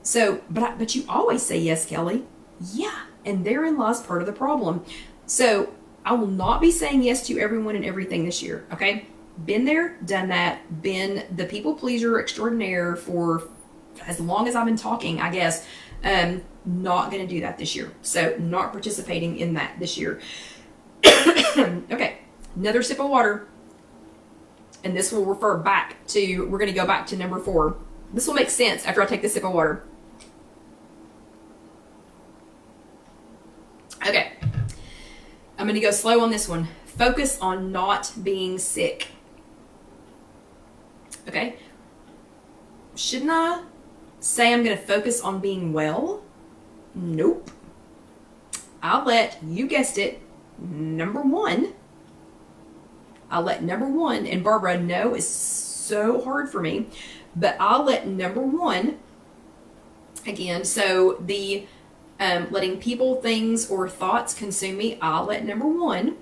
So, but you always say yes, Kelly. Yeah, and therein lies part of the problem. So I will not be saying yes to everyone and everything this year, okay? Been there, done that, been the people pleaser extraordinaire for as long as I've been talking, I guess. Not going to do that this year. So not participating in that this year. Okay, another sip of water. And this will refer back to, we're going to go back to number 4. This will make sense after I take this sip of water. Okay, I'm going to go slow on this one. Focus on not being sick. Okay, shouldn't I say I'm going to focus on being well? Nope. I'll let, you guessed it, number 1. I'll let number 1, and Barbara, no, is so hard for me, but I'll let number 1, again, so the letting people, things, or thoughts consume me, I'll let number 1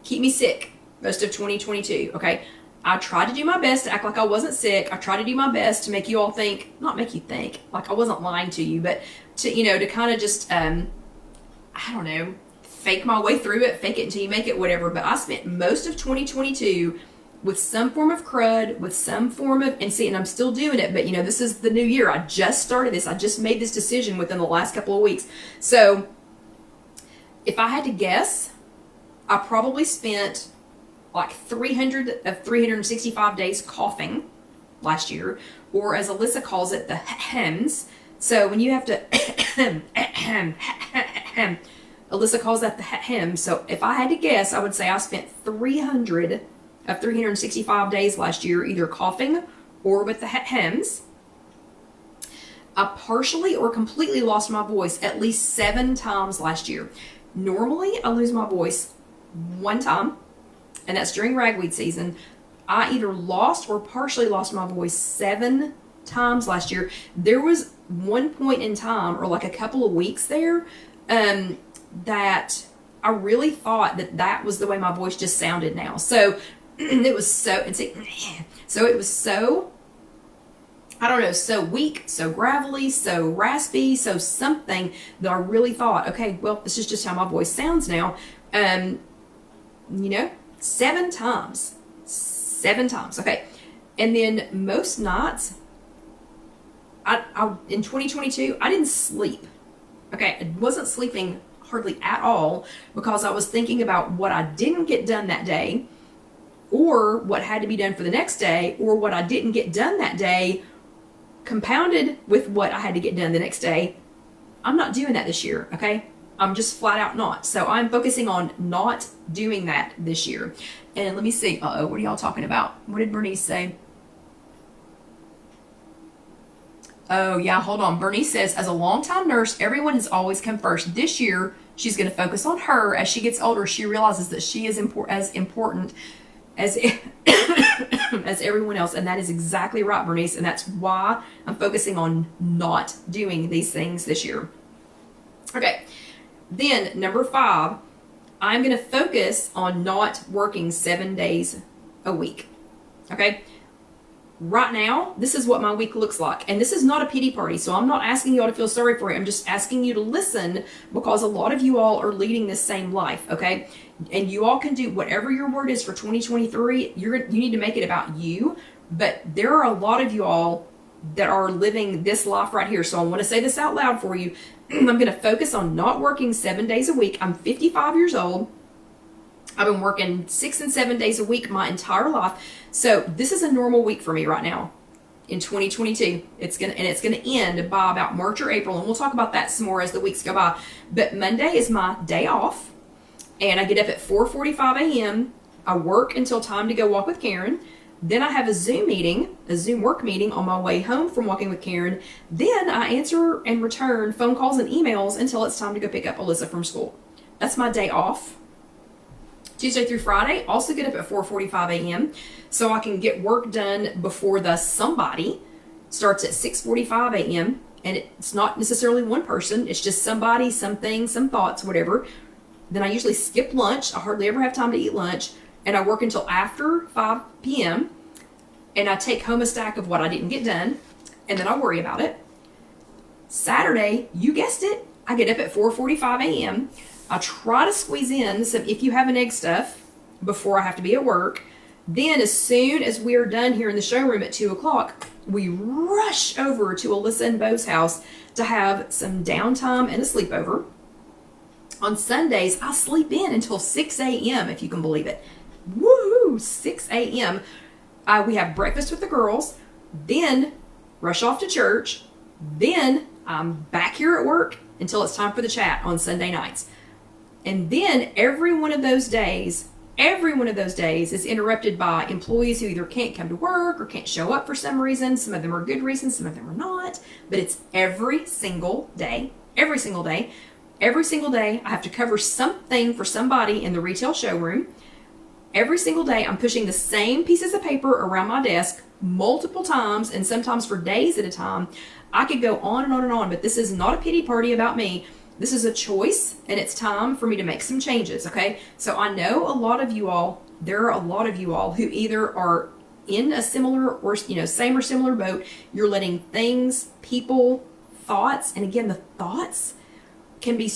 keep me sick most of 2022, okay? I tried to do my best to act like I wasn't sick. I tried to do my best to make you all think, not make you think, like I wasn't lying to you, but to, to kind of just, I don't know, fake my way through it, fake it until you make it, whatever. But I spent most of 2022 with some form of crud, with some form of, and I'm still doing it, but this is the new year. I just started this. I just made this decision within the last couple of weeks. So if I had to guess, I probably spent like 365 days coughing last year, or as Alyssa calls it, the hems. So when you have to, Alyssa calls that the hem. So if I had to guess, I would say I spent 300 of 365 days last year either coughing or with the hems. I partially or completely lost my voice at least 7 times last year. Normally, I lose my voice 1 time, and that's during ragweed season. I either lost or partially lost my voice 7 times last year. There was one point in time, or like a couple of weeks there, that I really thought that was the way my voice just sounded now. So it was so I don't know, so weak, so gravelly, so raspy, so something that I really thought, okay, well, this is just how my voice sounds now. 7 times. 7 times, okay. And then most nights, I in 2022, I didn't sleep. Okay, I wasn't sleeping hardly at all because I was thinking about what I didn't get done that day, or what had to be done for the next day, or what I didn't get done that day compounded with what I had to get done the next day. I'm not doing that this year, okay? I'm just flat out not. So I'm focusing on not doing that this year. And let me see. What are y'all talking about? What did Bernice say? Oh, yeah, hold on. Bernice says, as a longtime nurse, everyone has always come first. This year, she's going to focus on her. As she gets older, she realizes that she is as important as as everyone else. And that is exactly right, Bernice. And that's why I'm focusing on not doing these things this year. Okay. Then, number 5, I'm going to focus on not working 7 days a week. Okay? Right now, this is what my week looks like. And this is not a pity party, so I'm not asking you all to feel sorry for it. I'm just asking you to listen because a lot of you all are leading this same life, okay? And you all can do whatever your word is for 2023. You need to make it about you. But there are a lot of you all that are living this life right here. So I want to say this out loud for you. I'm going to focus on not working 7 days a week. I'm 55 years old. I've been working 6 and 7 days a week my entire life. So this is a normal week for me right now in 2022. It's going to end by about March or April. And we'll talk about that some more as the weeks go by. But Monday is my day off. And I get up at 4:45 a.m. I work until time to go walk with Karen. Then I have a Zoom work meeting on my way home from walking with Karen. Then I answer and return phone calls and emails until it's time to go pick up Alyssa from school. That's my day off. Tuesday through Friday, also get up at 4:45 a.m. so I can get work done before the somebody starts at 6:45 a.m. And it's not necessarily one person. It's just somebody, something, some thoughts, whatever. Then I usually skip lunch. I hardly ever have time to eat lunch. And I work until after 5 p.m. And I take home a stack of what I didn't get done. And then I worry about it. Saturday, you guessed it, I get up at 4:45 a.m. I try to squeeze in some If You Have an Egg stuff before I have to be at work. Then as soon as we are done here in the showroom at 2 o'clock, we rush over to Alyssa and Bo's house to have some downtime and a sleepover. On Sundays, I sleep in until 6 a.m., if you can believe it. Woohoo! 6 a.m. We have breakfast with the girls, then rush off to church, then I'm back here at work until it's time for the chat on Sunday nights. And then every one of those days is interrupted by employees who either can't come to work or can't show up for some reason. Some of them are good reasons, some of them are not. But it's every single day. Every single day I have to cover something for somebody in the retail showroom. Every single day I'm pushing the same pieces of paper around my desk multiple times, and sometimes for days at a time. I could go on and on and on, but this is not a pity party about me. This is a choice, and it's time for me to make some changes, okay? So I know there are a lot of you all who either are in a similar or, same or similar boat. You're letting things, people, thoughts, and again, the thoughts can be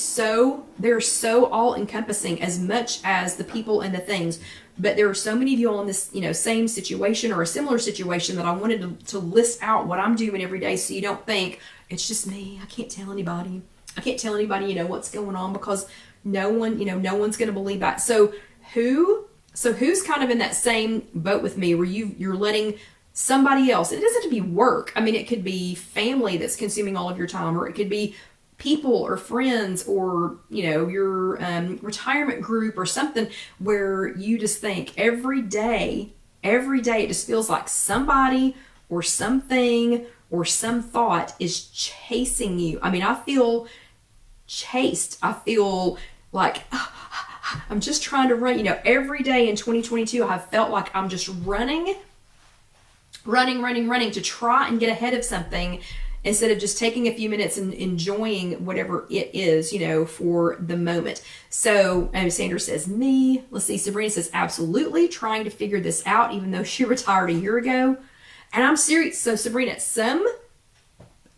they're so all-encompassing as much as the people and the things. But there are so many of you all in this, same situation or a similar situation that I wanted to list out what I'm doing every day so you don't think, it's just me, I can't tell anybody. What's going on, because no one's going to believe that. So who's kind of in that same boat with me where you're letting somebody else, it doesn't have to be work. I mean, it could be family that's consuming all of your time, or it could be people or friends, or your retirement group or something, where you just think every day it just feels like somebody or something or some thought is chasing you. I mean, I feel chased. I feel like I'm just trying to run. Every day in 2022 I have felt like I'm just running to try and get ahead of something, instead of just taking a few minutes and enjoying whatever it is, for the moment. So Sandra says, me. Let's see. Sabrina says, absolutely trying to figure this out, even though she retired a year ago. And I'm serious. So Sabrina, some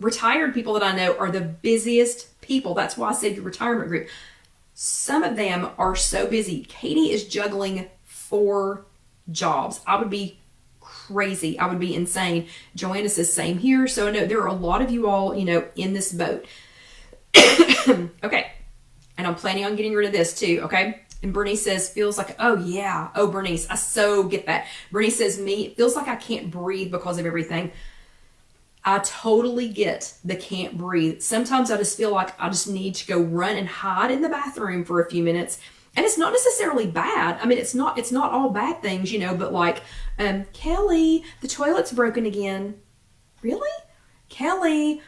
retired people that I know are the busiest people. That's why I said your retirement group. Some of them are so busy. Katie is juggling 4 jobs. I would be crazy. I would be insane. Joanna says same here. So I know there are a lot of you all, in this boat. Okay. And I'm planning on getting rid of this too. Okay. And Bernice says, feels like, oh yeah. Oh, Bernice, I so get that. Bernice says, me, it feels like I can't breathe because of everything. I totally get the can't breathe. Sometimes I just feel like I just need to go run and hide in the bathroom for a few minutes. And it's not necessarily bad. I mean, it's not all bad things, but like, Kelly, the toilet's broken again. Really? Kelly,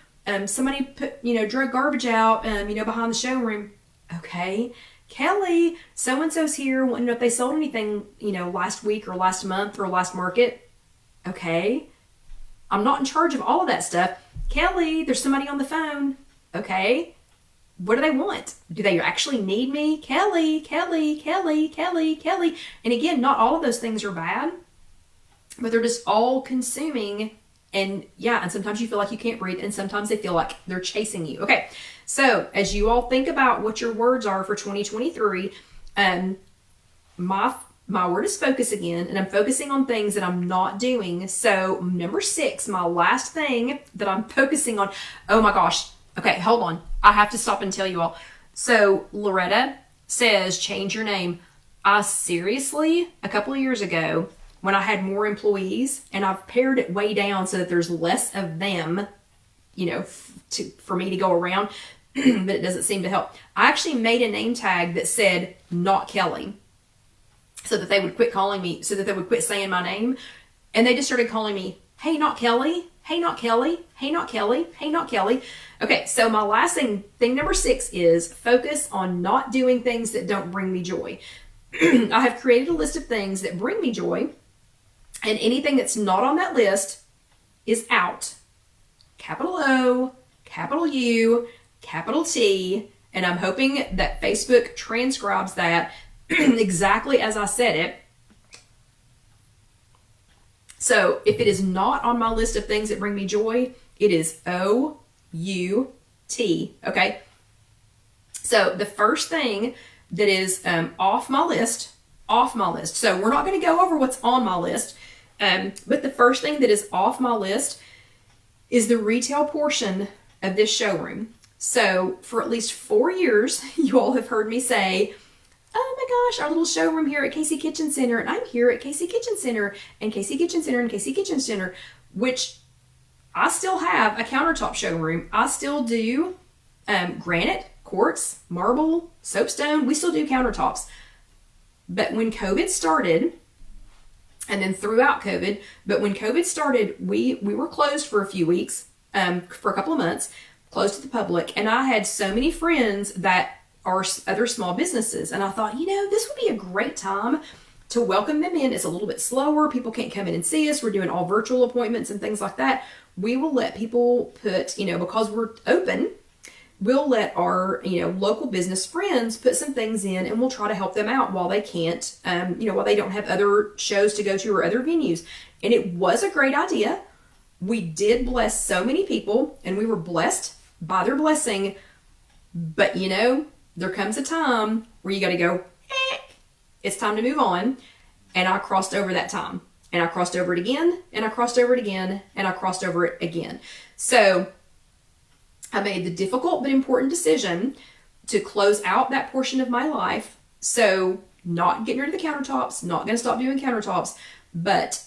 somebody put, drug garbage out, behind the showroom. Okay. Kelly, so-and-so's here wanting to know if they sold anything, last week or last month or last market. Okay. I'm not in charge of all of that stuff. Kelly, there's somebody on the phone. Okay. What do they want? Do they actually need me? Kelly. And again, not all of those things are bad, but they're just all consuming. And sometimes you feel like you can't breathe, and sometimes they feel like they're chasing you. Okay. So as you all think about what your words are for 2023, my word is focus again, and I'm focusing on things that I'm not doing. So number 6, my last thing that I'm focusing on, oh my gosh. Okay, hold on. I have to stop and tell you all. So Loretta says, change your name. I seriously, a couple of years ago, when I had more employees, and I've pared it way down so that there's less of them, for me to go around, but it doesn't seem to help. I actually made a name tag that said, not Kelly, so that they would quit calling me, so that they would quit saying my name. And they just started calling me, hey, not Kelly. Hey, not Kelly. Hey, not Kelly. Hey, not Kelly. Okay, so my last thing number 6 is focus on not doing things that don't bring me joy. I have created a list of things that bring me joy, and anything that's not on that list is out. Capital O, capital U, capital T, and I'm hoping that Facebook transcribes that exactly as I said it. So if it is not on my list of things that bring me joy, it is O-U-T, okay? So the first thing that is off my list. So we're not going to go over what's on my list, but the first thing that is off my list is the retail portion of this showroom. So for at least 4 years, you all have heard me say, oh my gosh, our little showroom here at Casey Kitchen Center, and I'm here at Casey Kitchen Center, and Casey Kitchen Center, and Casey Kitchen Center, which I still have a countertop showroom. I still do granite, quartz, marble, soapstone. We still do countertops. But when COVID started, and then throughout COVID, but when COVID started, we were closed for a few weeks, for a couple of months, closed to the public. And I had so many friends that are other small businesses. And I thought, this would be a great time to welcome them in. It's a little bit slower. People can't come in and see us. We're doing all virtual appointments and things like that. We will let people put, because we're open, we'll let our, local business friends put some things in, and we'll try to help them out while they can't, while they don't have other shows to go to or other venues. And it was a great idea. We did bless so many people, and we were blessed by their blessing. But, there comes a time where you got to go, it's time to move on. And I crossed over that time, and I crossed over it again, and I crossed over it again, and I crossed over it again. So I made the difficult but important decision to close out that portion of my life. So not getting rid of the countertops, not going to stop doing countertops, but,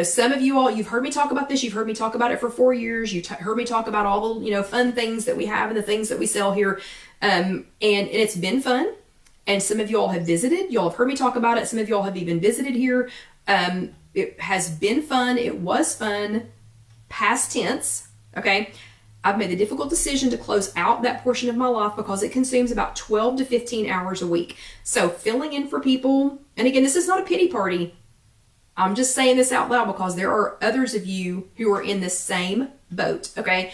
some of you all, you've heard me talk about this. You've heard me talk about it for 4 years. You've heard me talk about all the, fun things that we have and the things that we sell here. And it's been fun. And some of you all have visited. Y'all have heard me talk about it. Some of you all have even visited here. It has been fun. It was fun. Past tense. Okay. I've made the difficult decision to close out that portion of my life because it consumes about 12 to 15 hours a week. So filling in for people, and again, this is not a pity party. I'm just saying this out loud because there are others of you who are in the same boat, okay?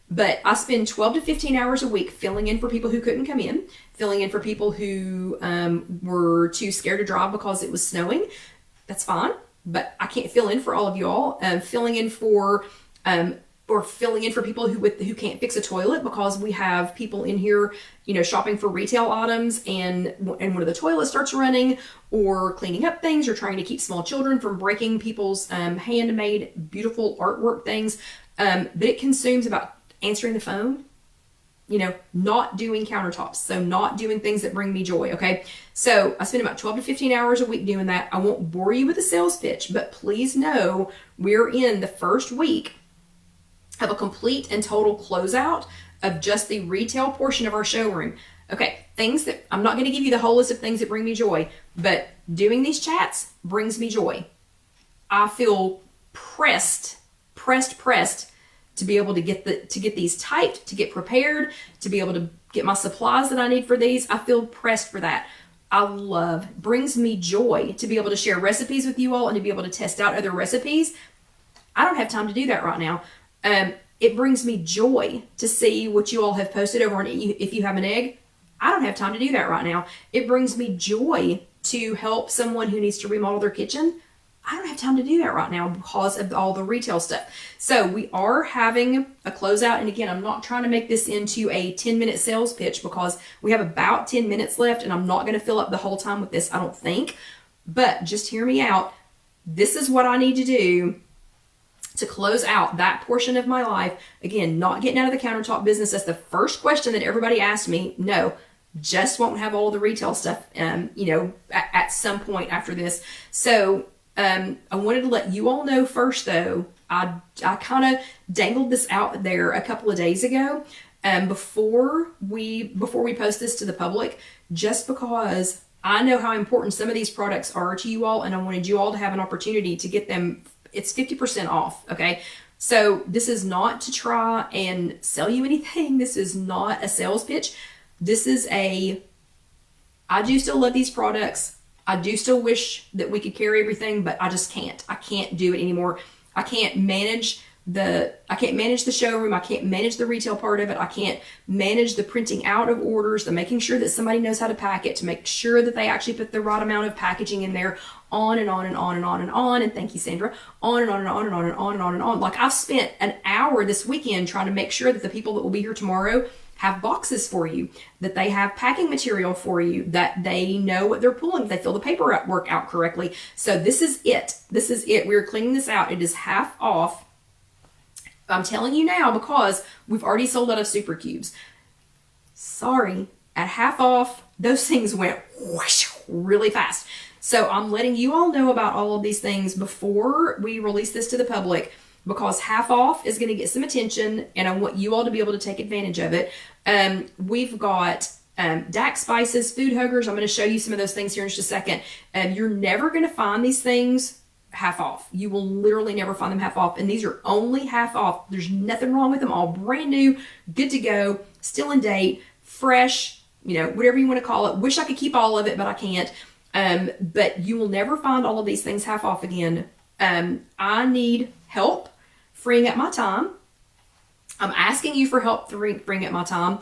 But I spend 12 to 15 hours a week filling in for people who couldn't come in, filling in for people who were too scared to drive because it was snowing. That's fine, but I can't fill in for all of y'all. Filling in for people who can't fix a toilet because we have people in here, shopping for retail items and one of the toilets starts running, or cleaning up things, or trying to keep small children from breaking people's handmade beautiful artwork things. But it consumes about answering the phone, not doing countertops. So not doing things that bring me joy. Okay. So I spend about 12 to 15 hours a week doing that. I won't bore you with a sales pitch, but please know we're in the first week of a complete and total closeout of just the retail portion of our showroom. Okay, things that, I'm not going to give you the whole list of things that bring me joy, but doing these chats brings me joy. I feel pressed to be able to get these typed, to get prepared, to be able to get my supplies that I need for these. I feel pressed for that. Brings me joy to be able to share recipes with you all and to be able to test out other recipes. I don't have time to do that right now. It brings me joy to see what you all have posted over on If You Have an Egg. I don't have time to do that right now. It brings me joy to help someone who needs to remodel their kitchen. I don't have time to do that right now because of all the retail stuff. So we are having a closeout. And again, I'm not trying to make this into a 10-minute sales pitch because we have about 10 minutes left and I'm not going to fill up the whole time with this, I don't think. But just hear me out. This is what I need to do to close out that portion of my life. Again, not getting out of the countertop business. That's the first question that everybody asked me. No, just won't have all the retail stuff, at some point after this. So I wanted to let you all know first, though. I kind of dangled this out there a couple of days ago, before we post this to the public, just because I know how important some of these products are to you all, and I wanted you all to have an opportunity to get them. It's 50% off, okay? So this is not to try and sell you anything. This is not a sales pitch. This is I I do still love these products. I do still wish that we could carry everything, but I just can't. I can't do it anymore. I can't manage the showroom. I can't manage the retail part of it. I can't manage the printing out of orders, the making sure that somebody knows how to pack it, to make sure that they actually put the right amount of packaging in there, on and on and on and on and on. And thank you, Sandra. On and on and on and on and on and on and on. Like, I've spent an hour this weekend trying to make sure that the people that will be here tomorrow have boxes for you, that they have packing material for you, that they know what they're pulling, they fill the paperwork out correctly. So this is it. This is it. We're cleaning this out. It is half off. I'm telling you now because we've already sold out of super cubes. Sorry, at half off, those things went whoosh, really fast. So I'm letting you all know about all of these things before we release this to the public, because half off is going to get some attention and I want you all to be able to take advantage of it. We've got DAC spices, food huggers. I'm going to show you some of those things here in just a second. You're never going to find these things half off. You will literally never find them half off. And these are only half off. There's nothing wrong with them. All brand new, good to go, still in date, fresh, you know, whatever you want to call it. Wish I could keep all of it, but I can't. But you will never find all of these things half off again. I need help freeing up my time. I'm asking you for help freeing up my time.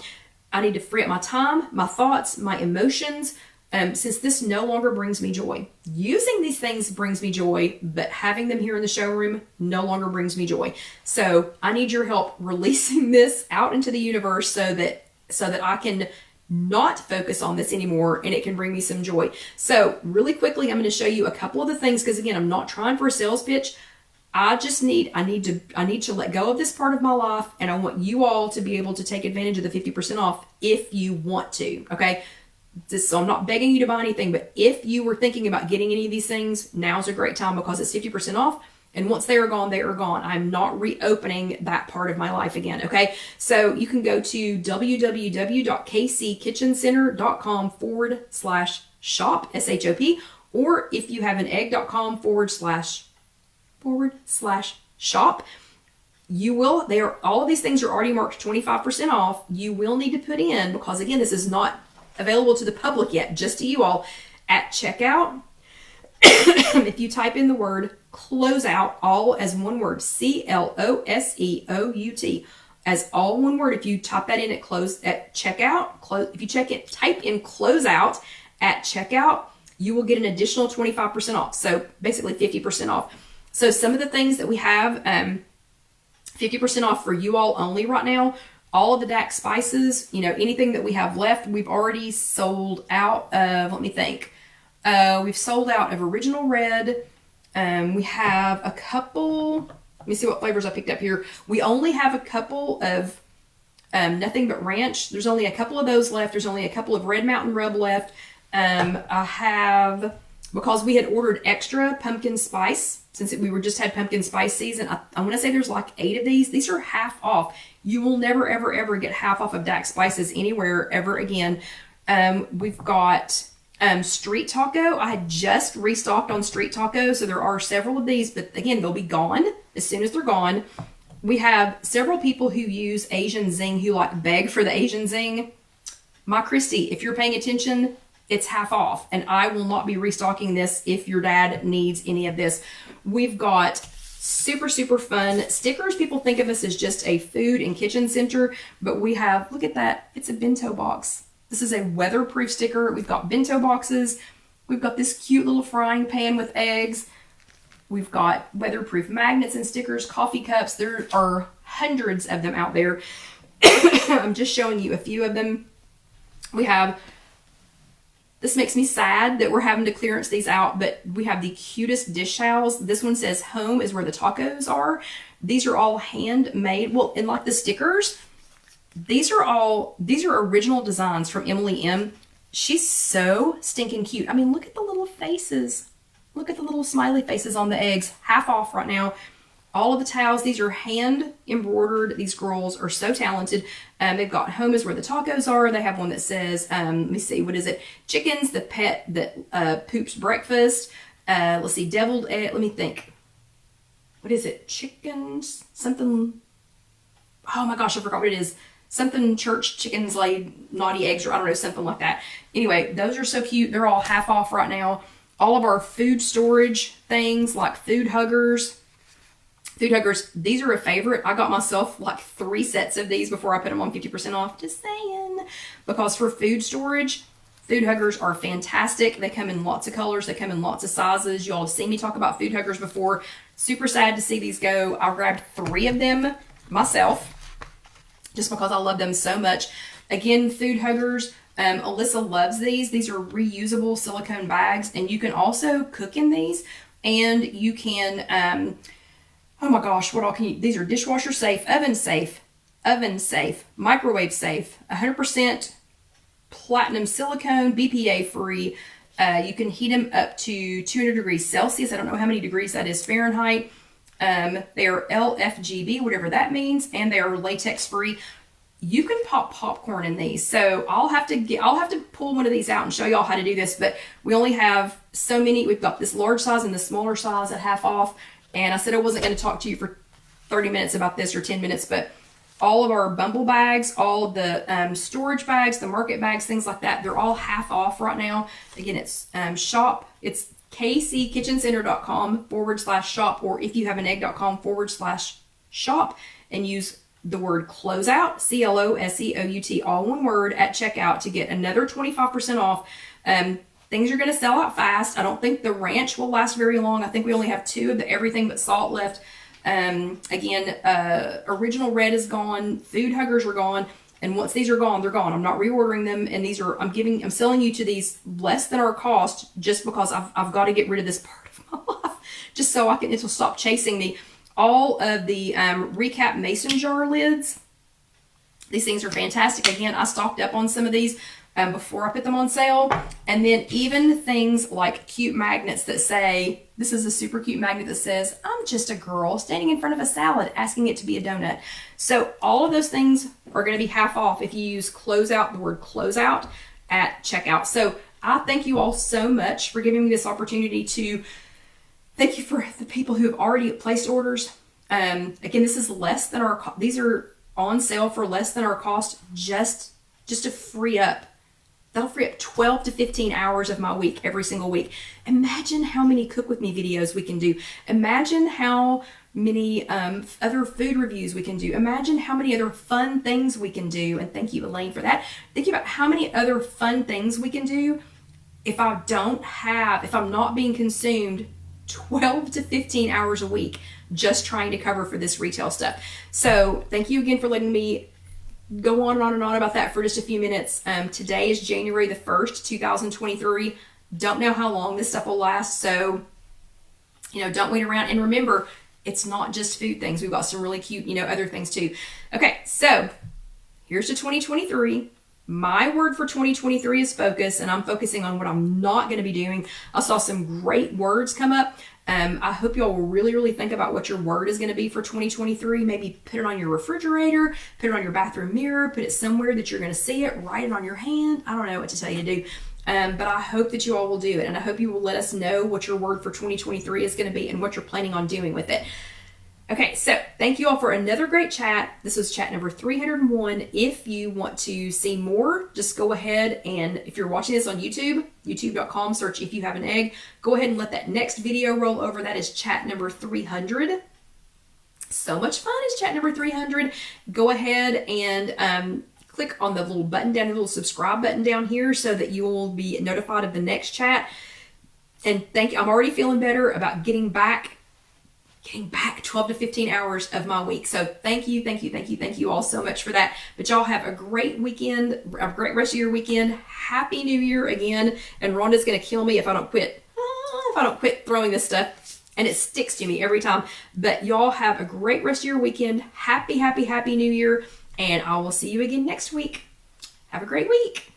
I need to free up my time, my thoughts, my emotions, since this no longer brings me joy. Using these things brings me joy, but having them here in the showroom no longer brings me joy. So I need your help releasing this out into the universe so that I can not focus on this anymore and it can bring me some joy. So really quickly, I'm going to show you a couple of the things, because again, I'm not trying for a sales pitch. I need to let go of this part of my life, and I want you all to be able to take advantage of the 50% off if you want to, okay? So I'm not begging you to buy anything, but if you were thinking about getting any of these things, now's a great time because it's 50% off. And once they are gone, they are gone. I'm not reopening that part of my life again, okay? So you can go to www.kckitchenCenter.com/shop, SHOP, or IfYouHaveAnEgg.com/shop. All of these things are already marked 25% off. You will need to put in, because again, this is not available to the public yet, just to you all, at checkout. If you type in the word closeout, all as one word, CLOSEOUT, as all one word, if you type that in at checkout, if you type in closeout at checkout, you will get an additional 25% off. So basically 50% off. So some of the things that we have 50% off for you all only right now, all of the DAC spices, you know, anything that we have left, we've already sold out of, let me think. We've sold out of Original Red. We have a couple, let me see what flavors I picked up here. We only have a couple of Nothing But Ranch. There's only a couple of those left. There's only a couple of Red Mountain Rub left. I have, because we had ordered extra pumpkin spice, since we just had pumpkin spice season, I want to say there's like 8 of these. These are half off. You will never, ever, ever get half off of DAC spices anywhere ever again. We've got street taco. I had just restocked on street taco, so there are several of these, but again, they'll be gone as soon as they're gone. We have several people who use Asian Zing who like beg for the Asian Zing. My Christy, if you're paying attention, it's half off, and I will not be restocking this if your dad needs any of this. We've got super, super fun stickers. People think of us as just a food and kitchen center, but we have, look at that, it's a bento box. This is a weatherproof sticker. We've got bento boxes. We've got this cute little frying pan with eggs. We've got weatherproof magnets and stickers, coffee cups. There are hundreds of them out there. I'm just showing you a few of them. We have, this makes me sad that we're having to clearance these out, but we have the cutest dish towels. This one says home is where the tacos are. These are all handmade. Well, and like the stickers, these are original designs from Emily M. She's so stinking cute. I mean, look at the little faces. Look at the little smiley faces on the eggs. Half off right now. All of the towels, these are hand embroidered. These girls are so talented. They've got home is where the tacos are. They have one that says, let me see, what is it? Chickens, the pet that poops breakfast. Let's see, deviled egg. Let me think. What is it? Chickens, something. Oh my gosh, I forgot what it is. something church chickens lay naughty eggs, or I don't know, something like that. Anyway, those are so cute. They're all half off right now. All of our food storage things like food huggers, these are a favorite. I got myself like 3 sets of these before I put them on 50% off. Just saying. Because for food storage, food huggers are fantastic. They come in lots of colors. They come in lots of sizes. Y'all have seen me talk about food huggers before. Super sad to see these go. I grabbed 3 of them myself just because I love them so much. Again, food huggers. Alyssa loves these. These are reusable silicone bags, and you can also cook in these, and you can, oh my gosh, what all can you, these are dishwasher safe, oven safe, microwave safe, 100% platinum silicone, BPA free. You can heat them up to 200 degrees Celsius. I don't know how many degrees that is Fahrenheit. They are LFGB, whatever that means, and they are latex free. You can pop popcorn in these. So I'll have to pull one of these out and show y'all how to do this, but we only have so many. We've got this large size and the smaller size at half off. And I said I wasn't going to talk to you for 30 minutes about this or 10 minutes, but all of our Bumble bags, all of the storage bags, the market bags, things like that, they're all half off right now. Again, it's it's kckitchencenter.com/shop or IfYouHaveAnEgg.com/shop, and use the word closeout, CLOSEOUT, all one word, at checkout to get another 25% off. Things are going to sell out fast. I don't think the ranch will last very long. I think we only have 2 of the everything but salt left. Again, original red is gone. Food huggers are gone. And once these are gone, they're gone. I'm not reordering them. And these are, I'm selling you to these less than our cost just because I've got to get rid of this part of my life just so it will stop chasing me. All of the recap mason jar lids. These things are fantastic. Again, I stocked up on some of these before I put them on sale. And then even things like cute magnets that say, this is a super cute magnet that says, I'm just a girl standing in front of a salad asking it to be a donut. So all of those things are going to be half off if you use closeout, the word closeout, at checkout. So I thank you all so much for giving me this opportunity to thank you for the people who have already placed orders. Again, this is less than our, these are on sale for less than our cost just to free up. That'll free up 12 to 15 hours of my week every single week. Imagine how many cook with me videos we can do. Imagine how many other food reviews we can do. Imagine how many other fun things we can do. And thank you, Elaine, for that. Think about how many other fun things we can do if I'm not being consumed 12 to 15 hours a week just trying to cover for this retail stuff. So thank you again for letting me go on and on and on about that for just a few minutes. Today is January the 1st, 2023. Don't know how long this stuff will last. So, don't wait around. And remember, it's not just food things. We've got some really cute, other things too. Okay. So here's to 2023. My word for 2023 is focus, and I'm focusing on what I'm not going to be doing. I saw some great words come up. I hope y'all will really, really think about what your word is going to be for 2023. Maybe put it on your refrigerator, put it on your bathroom mirror, put it somewhere that you're going to see it, write it on your hand. I don't know what to tell you to do. But I hope that you all will do it. And I hope you will let us know what your word for 2023 is going to be and what you're planning on doing with it. Okay, so thank you all for another great chat. This was chat number 301. If you want to see more, just go ahead and if you're watching this on YouTube, youtube.com, search If You Have an Egg. Go ahead and let that next video roll over. That is chat number 300. So much fun is chat number 300. Go ahead and click on the little button down, the little subscribe button down here so that you will be notified of the next chat. And thank you. I'm already feeling better about getting back 12 to 15 hours of my week. So thank you all so much for that. But y'all have a great weekend, a great rest of your weekend. Happy New Year again. And Rhonda's going to kill me if I don't quit throwing this stuff. And it sticks to me every time. But y'all have a great rest of your weekend. Happy New Year. And I will see you again next week. Have a great week.